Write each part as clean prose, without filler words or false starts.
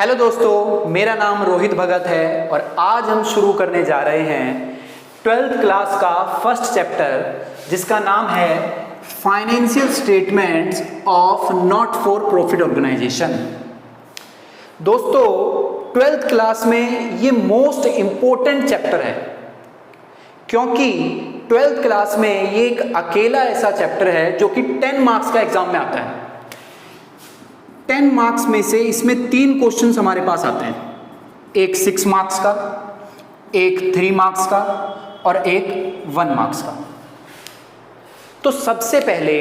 Hello दोस्तों, मेरा नाम रोहित भगत है और आज हम शुरू करने जा रहे हैं 12th क्लास का फर्स्ट चैप्टर जिसका नाम है financial statements of not for profit organisation. दोस्तों 12th क्लास में ये मोस्ट इंपॉर्टेंट चैप्टर है क्योंकि 12th क्लास में ये एक अकेला ऐसा चैप्टर है जो कि 10 मार्क्स का एग्जाम में आता है। 10 मार्क्स में से इसमें 3 क्वेश्चंस हमारे पास आते हैं, एक 6 मार्क्स का, एक 3 मार्क्स का और एक 1 मार्क्स का। तो सबसे पहले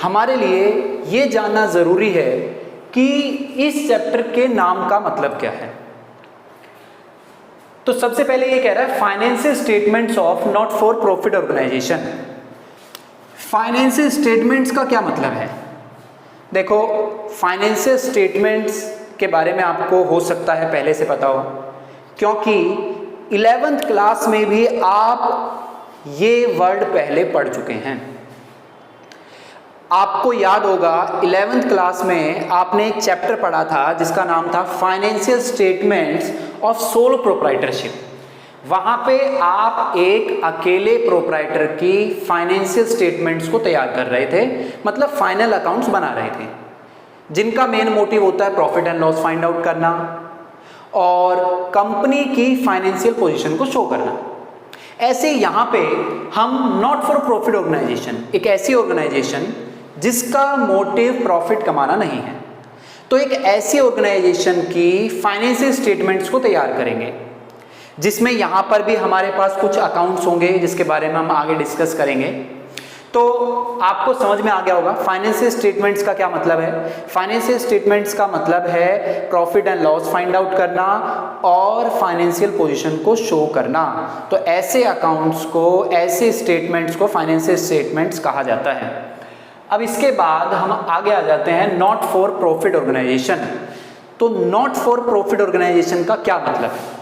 हमारे लिए ये जानना ज़रूरी है कि इस चैप्टर के नाम का मतलब क्या है। तो सबसे पहले ये कह रहा है financial statements of not for profit organisation. Financial statements का क्या मतलब है? देखो, फाइनेंशियल स्टेटमेंट्स के बारे में आपको हो सकता है पहले से पता हो क्योंकि 11th क्लास में भी आप ये वर्ड पहले पढ़ चुके हैं। आपको याद होगा 11th क्लास में आपने एक चैप्टर पढ़ा था जिसका नाम था financial statements of sole proprietorship. वहाँ पे आप एक अकेले प्रोप्राइटर की फाइनेंशियल स्टेटमेंट्स को तैयार कर रहे थे, मतलब फाइनल अकाउंट्स बना रहे थे जिनका मेन मोटिव होता है profit and loss find out करना और कंपनी की फाइनेंशियल पोजीशन को शो करना। ऐसे यहाँ पे हम नॉट फॉर प्रॉफिट ऑर्गेनाइजेशन, एक ऐसी ऑर्गेनाइजेशन जिसका मोटिव प्रॉफिट कमाना नहीं है, तो एक ऐसी ऑर्गेनाइजेशन की फाइनेंशियल स्टेटमेंट्स को तैयार करेंगे जिसमें यहाँ पर भी हमारे पास कुछ अकाउंट्स होंगे जिसके बारे में हम आगे डिस्कस करेंगे। तो आपको समझ में आ गया होगा फाइनेंशियल स्टेटमेंट्स का क्या मतलब है। फाइनेंशियल स्टेटमेंट्स का मतलब है profit and loss find out करना और फाइनेंशियल पोजीशन को शो करना। तो ऐसे अकाउंट्स को, ऐसे स्टेटमेंट्स को फाइनेंशियल स्टेटमेंट्स कहा जाता है। अब इसके बाद हम आगे आ जाते हैं नॉट फॉर प्रॉफिट ऑर्गेनाइजेशन। तो नॉट फॉर प्रॉफिट ऑर्गेनाइजेशन का क्या मतलब है?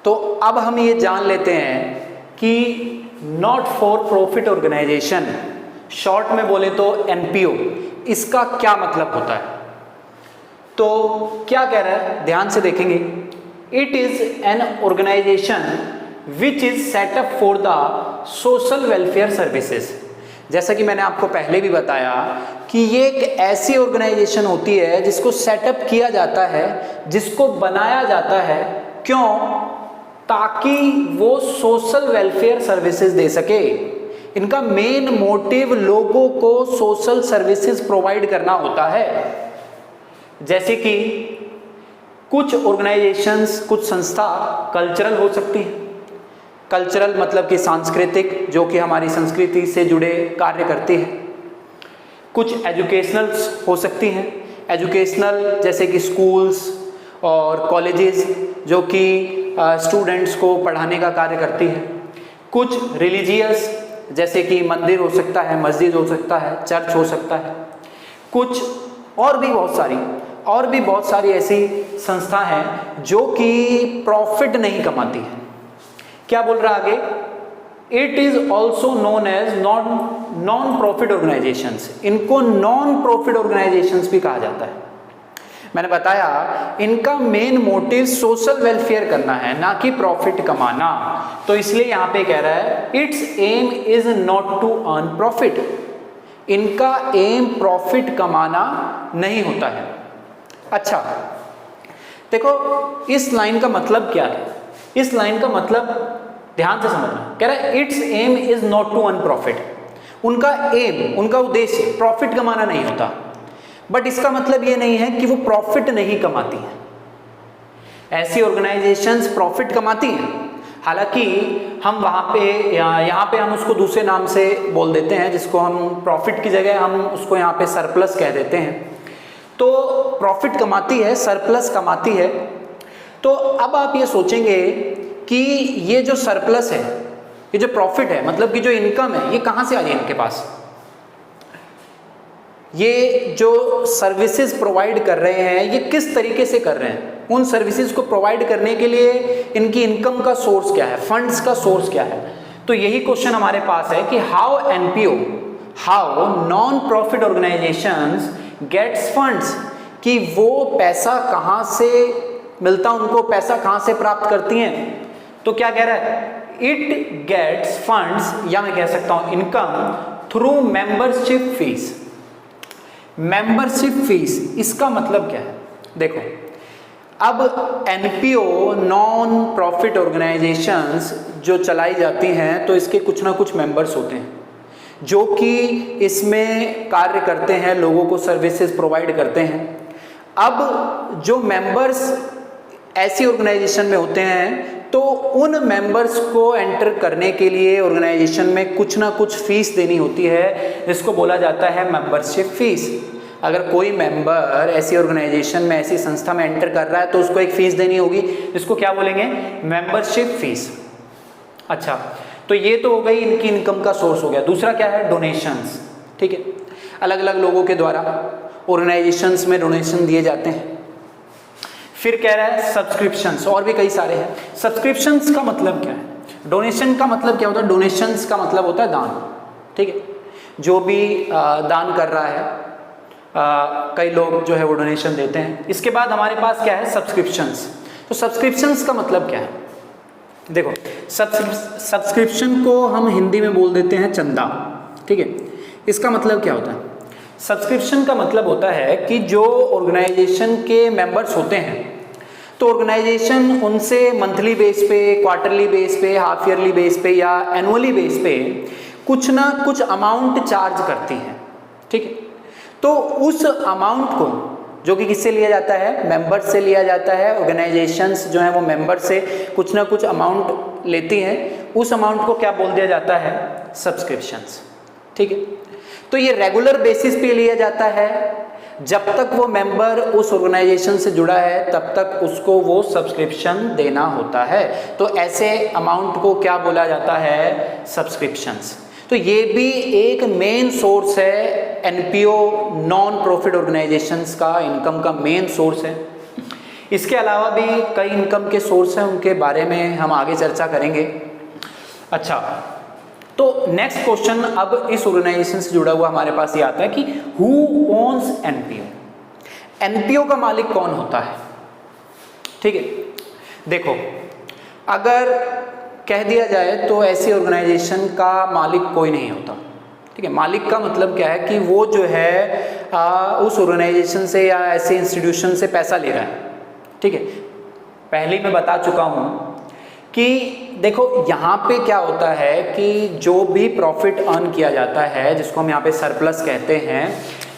तो अब हम ये जान लेते हैं कि not for profit organisation, short में बोले तो एनपीओ, इसका क्या मतलब होता है। तो क्या कह रहा है, ध्यान से देखेंगे। It is an organisation which is set up for the social welfare services. जैसा कि मैंने आपको पहले भी बताया कि ये एक ऐसी ऑर्गेनाइजेशन होती है जिसको सेटअप किया जाता है, जिसको बनाया जाता है, क्यों? ताकि वो सोशल वेलफेयर सर्विसेज दे सके। इनका मेन मोटिव लोगों को सोशल सर्विसेज प्रोवाइड करना होता है। जैसे कि कुछ ऑर्गेनाइजेशंस, कुछ संस्था कल्चरल हो सकती है। कल्चरल मतलब कि सांस्कृतिक, जो कि हमारी संस्कृति से जुड़े कार्य करती है। कुछ एजुकेशनल हो सकती हैं, एजुकेशनल जैसे कि स्कूल्स और कॉलेजेस जो कि स्टूडेंट्स को पढ़ाने का कार्य करती है। कुछ रिलीजियस जैसे कि मंदिर हो सकता है, मस्जिद हो सकता है, चर्च हो सकता है। कुछ और भी बहुत सारी ऐसी संस्था हैं जो कि प्रॉफिट नहीं कमाती है। क्या बोल रहा आगे? It is also known as non profit organisations. इनको नॉन प्रॉफिट ऑर्गेनाइजेशंस भी कहा जाता है। मैंने बताया इनका मेन मोटिव सोशल वेलफेयर करना है, ना कि प्रॉफिट कमाना। तो इसलिए यहां पे कह रहा है its aim is not to earn profit. इनका एम प्रॉफिट कमाना नहीं होता है। अच्छा देखो, इस लाइन का मतलब क्या है? इस लाइन का मतलब ध्यान से समझना। कह रहा है its aim is not to earn profit. उनका एम, उनका उद्देश्य प्रॉफिट कमाना नहीं होता, बट इसका मतलब ये नहीं है कि वो प्रॉफिट नहीं कमाती हैं। ऐसी ऑर्गेनाइजेशंस प्रॉफिट कमाती हैं, हालांकि हम वहाँ पे यहाँ पे हम उसको दूसरे नाम से बोल देते हैं, जिसको हम प्रॉफिट की जगह हम उसको यहाँ पे सरप्लस कह देते हैं। तो प्रॉफिट कमाती है, सरप्लस कमाती है। तो अब आप ये सोचेंगे कि ये जो सरप्लस है, ये जो प्रॉफिट है, मतलब कि जो इनकम है, ये कहाँ से आ रही है इनके पास? ये जो सर्विसेज प्रोवाइड कर रहे हैं ये किस तरीके से कर रहे हैं? उन सर्विसेज को प्रोवाइड करने के लिए इनकी इनकम का सोर्स क्या है, फंड्स का सोर्स क्या है? तो यही क्वेश्चन हमारे पास है कि how NPO, how non profit organisations gets funds, कि वो पैसा कहाँ से मिलता उनको पैसा कहाँ से प्राप्त करती हैं? तो क्या कह रहा है, इट गेट्स फंड्स, या मैं कह सकता हूं income through membership fees. Membership fees इसका मतलब क्या है? देखो, अब एनपीओ नॉन प्रॉफिट ऑर्गेनाइजेशंस जो चलाई जाती हैं तो इसके कुछ ना कुछ मेंबर्स होते हैं जो कि इसमें कार्य करते हैं, लोगों को सर्विसेज प्रोवाइड करते हैं। अब जो मेंबर्स ऐसी ऑर्गेनाइजेशन में होते हैं तो उन मेंबर्स को एंटर करने के लिए ऑर्गेनाइजेशन में कुछ ना कुछ फीस देनी होती है, जिसको बोला जाता है मेंबरशिप फीस। अगर कोई मेंबर ऐसी ऑर्गेनाइजेशन में, ऐसी संस्था में एंटर कर रहा है तो उसको एक फीस देनी होगी, इसको क्या बोलेंगे? Membership fees. अच्छा, तो ये तो हो गई इनकी इनकम का सोर्स हो गया। दूसरा क्या है? डोनेशंस। ठीक है, अलग अलग लोगों के द्वारा ऑर्गेनाइजेशंस में डोनेशन दिए जाते हैं। फिर कह रहा है सब्सक्रिप्शंस, और भी कई सारे हैं। सब्सक्रिप्शंस का मतलब क्या है? डोनेशन का मतलब क्या होता है? डोनेशंस का मतलब होता है दान। ठीक है, जो भी दान कर रहा है, कई लोग जो है वो डोनेशन देते हैं। इसके बाद हमारे पास क्या है? सब्सक्रिप्शंस। तो सब्सक्रिप्शंस का मतलब क्या है? देखो, सब्सक्रिप्शन को हम हिंदी में बोल देते हैं चंदा। ठीक है, इसका मतलब क्या होता है? सब्सक्रिप्शन का मतलब होता है कि जो ऑर्गेनाइजेशन के मेंबर्स होते हैं तो ऑर्गेनाइजेशन उनसे मंथली बेस पे, क्वार्टरली बेस पे, हाफ ईयरली बेस पे या एनुअली बेस पे कुछ ना कुछ अमाउंट चार्ज करती है। ठीक है, तो उस अमाउंट को, जो कि किससे लिया जाता है? मेंबर्स से लिया जाता है। ऑर्गेनाइजेशंस जो है वो मेंबर से कुछ ना कुछ अमाउंट लेती हैं, उस अमाउंट को क्या बोल दिया जाता है? सब्सक्रिप्शंस। ठीक है, तो ये रेगुलर बेसिस पे लिया जाता है। जब तक वो मेंबर उस ऑर्गेनाइजेशन से जुड़ा है तब तक उसको वो सब्सक्रिप्शन देना होता है। तो ऐसे अमाउंट को क्या बोला जाता है? सब्सक्रिप्शंस। तो ये भी एक मेन सोर्स है एनपीओ नॉन प्रॉफिट ऑर्गेनाइजेशंस का, इनकम का मेन सोर्स है। इसके अलावा भी कई इनकम के सोर्स हैं, उनके बारे में हम आगे चर्चा करेंगे। अच्छा, तो नेक्स्ट क्वेश्चन अब इस ऑर्गेनाइजेशन से जुड़ा हुआ हमारे पास ये आता है कि हु ओन्स एनपीओ? एनपीओ का मालिक कौन होता है? ठीक है, देखो, अगर कह दिया जाए तो ऐसी ऑर्गेनाइजेशन का मालिक कोई नहीं होता। ठीक है, मालिक का मतलब क्या है कि वो जो है उस ऑर्गेनाइजेशन से या ऐसे इंस्टीट्यूशन से पैसा ले रहा है। ठीक है, पहले मैं बता चुका हूँ कि देखो यहाँ पे क्या होता है कि जो भी प्रॉफिट अर्न किया जाता है, जिसको हम यहाँ पे सरप्लस कहते हैं,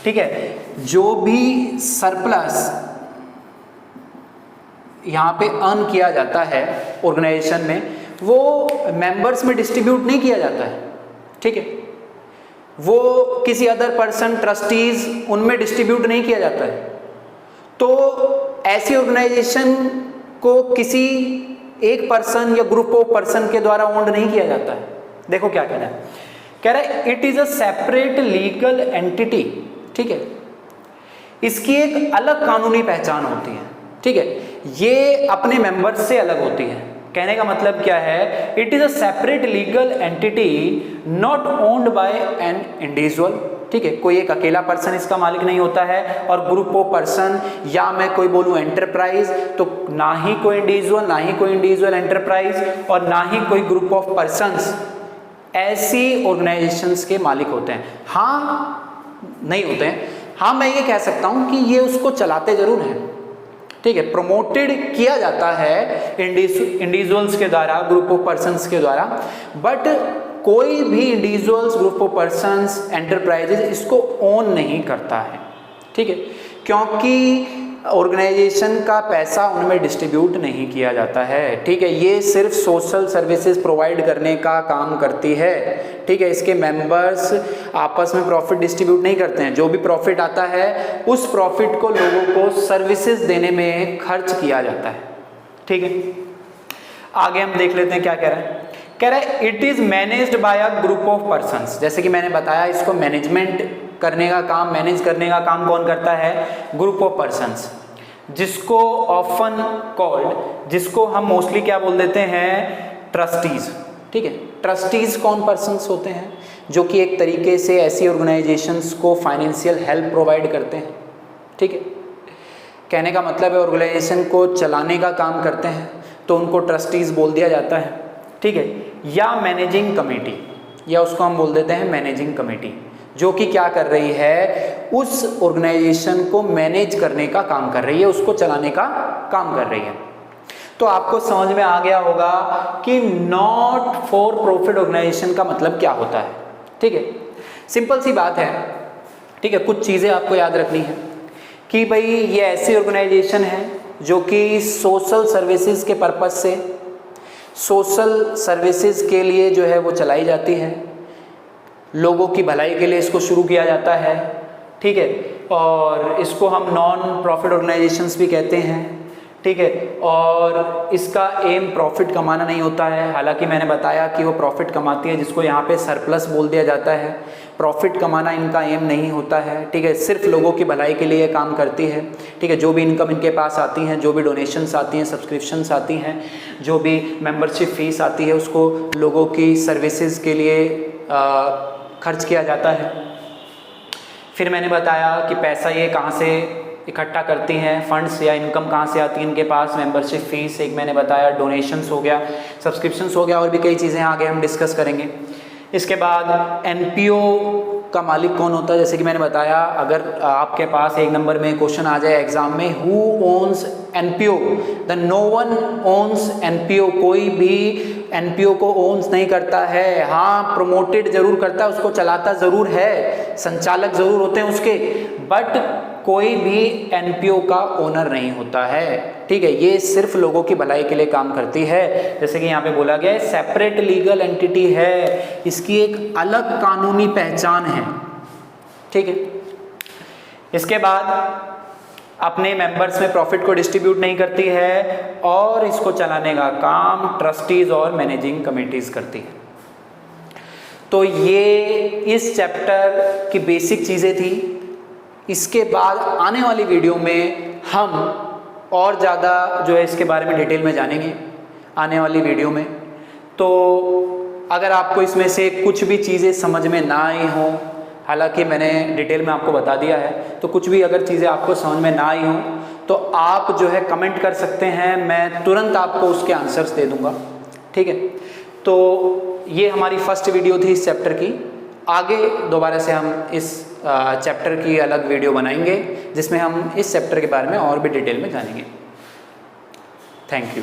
ठीक है, जो भी सरप्लस यहाँ पे अर्न किया जाता है ऑर्गेनाइजेशन में, वो मेंबर्स में डिस्ट्रीब्यूट नहीं किया जाता है। ठीक है, वो किसी अदर पर्सन, ट्रस्टीज, उनमें डिस्ट्रीब्यूट नहीं किया जाता है। तो ऐसी ऑर्गेनाइजेशन को किसी एक पर्सन या ग्रुप ऑफ पर्सन के द्वारा ओन्ड नहीं किया जाता है। देखो क्या कह रहा है, कह रहा है it is a separate legal entity. ठीक है, इसकी एक अलग कानूनी पहचान होती है। ठीक है, ये अपने मेंबर्स से अलग होती है। कहने का मतलब क्या है? It is a separate legal entity not owned by an individual. ठीक है, कोई एक अकेला पर्सन इसका मालिक नहीं होता है, और ग्रुप ऑफ पर्सन, या मैं कोई बोलूं एंटरप्राइज, तो ना ही कोई इंडिविजुअल एंटरप्राइज और ना ही कोई ग्रुप ऑफ पर्संस ऐसी ऑर्गेनाइजेशंस के मालिक होते हैं। हाँ, नहीं होते हैं। हाँ, मैं ये कह सकता हूं कि ये उसको चलाते जरूर हैं। ठीक है, प्रमोटेड किया जाता है इंडिविजुअल्स के द्वारा, ग्रुप ऑफ पर्संस के द्वारा, बट कोई भी individuals, group of persons, enterprises इसको ओन नहीं करता है। ठीक है, क्योंकि ऑर्गेनाइजेशन का पैसा उनमें डिस्ट्रीब्यूट नहीं किया जाता है। ठीक है, ये सिर्फ सोशल सर्विसेज प्रोवाइड करने का काम करती है। ठीक है, इसके मेंबर्स आपस में प्रॉफिट डिस्ट्रीब्यूट नहीं करते हैं। जो भी प्रॉफिट आता है उस प्रॉफिट को लोगों को सर्विसेज देने में खर्च किया जाता है। ठीक है, आगे हम देख लेते हैं क्या कह रहा है। कह रहा है it is managed by a group of persons. जैसे कि मैंने बताया, इसको मैनेजमेंट करने का काम, मैनेज करने का काम कौन करता है? ग्रुप ऑफ पर्संस, जिसको ऑफन कॉल्ड, जिसको हम मोस्टली क्या बोल देते हैं? ट्रस्टीज। ठीक है, ट्रस्टीज कौन पर्संस होते हैं? जो कि एक तरीके से ऐसी ऑर्गेनाइजेशंस को फाइनेंशियल हेल्प प्रोवाइड करते हैं। ठीक है, कहने का मतलब है ऑर्गेनाइजेशन को चलाने का काम करते हैं तो उनको ट्रस्टीज़ बोल दिया जाता है, ठीक है। या मैनेजिंग कमेटी, या उसको हम बोल देते हैं मैनेजिंग कमेटी, जो कि क्या कर रही है, उस ऑर्गेनाइजेशन को मैनेज करने का काम कर रही है, उसको चलाने का काम कर रही है। तो आपको समझ में आ गया होगा कि नॉट फॉर प्रॉफिट ऑर्गेनाइजेशन का मतलब क्या होता है, ठीक है। सिंपल सी बात है, ठीक है। कुछ चीज़ें आपको याद रखनी है कि भाई ये ऐसी ऑर्गेनाइजेशन है जो कि सोशल सर्विसेज के पर्पस से, सोशल सर्विसेज के लिए जो है वो चलाई जाती है, लोगों की भलाई के लिए इसको शुरू किया जाता है, ठीक है। और इसको हम नॉन प्रॉफिट ऑर्गेनाइजेशंस भी कहते हैं, ठीक है। और इसका एम प्रॉफिट कमाना नहीं होता है, हालांकि मैंने बताया कि वो प्रॉफिट कमाती है, जिसको यहाँ पे सरप्लस बोल दिया जाता है। प्रॉफिट कमाना इनका एम नहीं होता है, ठीक है। सिर्फ लोगों की भलाई के लिए काम करती है, ठीक है। जो भी इनकम इनके पास आती हैं, जो भी डोनेशंस आती हैं, सब्सक्रिप्शंस आती हैं, जो भी मेंबरशिप फीस आती है, उसको लोगों की सर्विसेज के लिए खर्च किया जाता है। फिर मैंने बताया कि पैसा ये कहाँ से इकट्ठा करती हैं, फंड्स या इनकम कहाँ से आती है इनके पास, मेंबरशिप फीस एक मैंने बताया, डोनेशंस हो गया, सब्सक्रिप्शंस हो गया, और भी कई चीज़ें आगे हम डिस्कस करेंगे। इसके बाद एनपीओ का मालिक कौन होता है, जैसे कि मैंने बताया, अगर आपके पास एक नंबर में क्वेश्चन आ जाए एग्जाम में, who owns NPO, the no one owns NPO, कोई भी एनपीओ को ओन्स नहीं करता है। हाँ, प्रमोटेड जरूर करता है, उसको चलाता ज़रूर है, संचालक ज़रूर होते हैं उसके, बट कोई भी एनपीओ का ओनर नहीं होता है, ठीक है। ये सिर्फ लोगों की भलाई के लिए काम करती है, जैसे कि यहाँ पे बोला गया है, सेपरेट लीगल एंटिटी है, इसकी एक अलग कानूनी पहचान है, ठीक है। इसके बाद अपने मेंबर्स में प्रॉफिट को डिस्ट्रीब्यूट नहीं करती है, और इसको चलाने का काम ट्रस्टीज और मैनेजिंग कमेटीज करती है। तो ये इस चैप्टर की बेसिक चीज़ें थी। इसके बाद आने वाली वीडियो में हम और ज़्यादा जो है इसके बारे में डिटेल में जानेंगे आने वाली वीडियो में। तो अगर आपको इसमें से कुछ भी चीज़ें समझ में ना आई हों, हालांकि मैंने डिटेल में आपको बता दिया है, तो कुछ भी अगर चीज़ें आपको समझ में ना आई हों तो आप जो है कमेंट कर सकते हैं, मैं तुरंत आपको उसके आंसर्स दे दूँगा, ठीक है। तो ये हमारी फर्स्ट वीडियो थी इस चैप्टर की। आगे दोबारा से हम इस चैप्टर की अलग वीडियो बनाएंगे जिसमें हम इस चैप्टर के बारे में और भी डिटेल में जानेंगे। Thank you.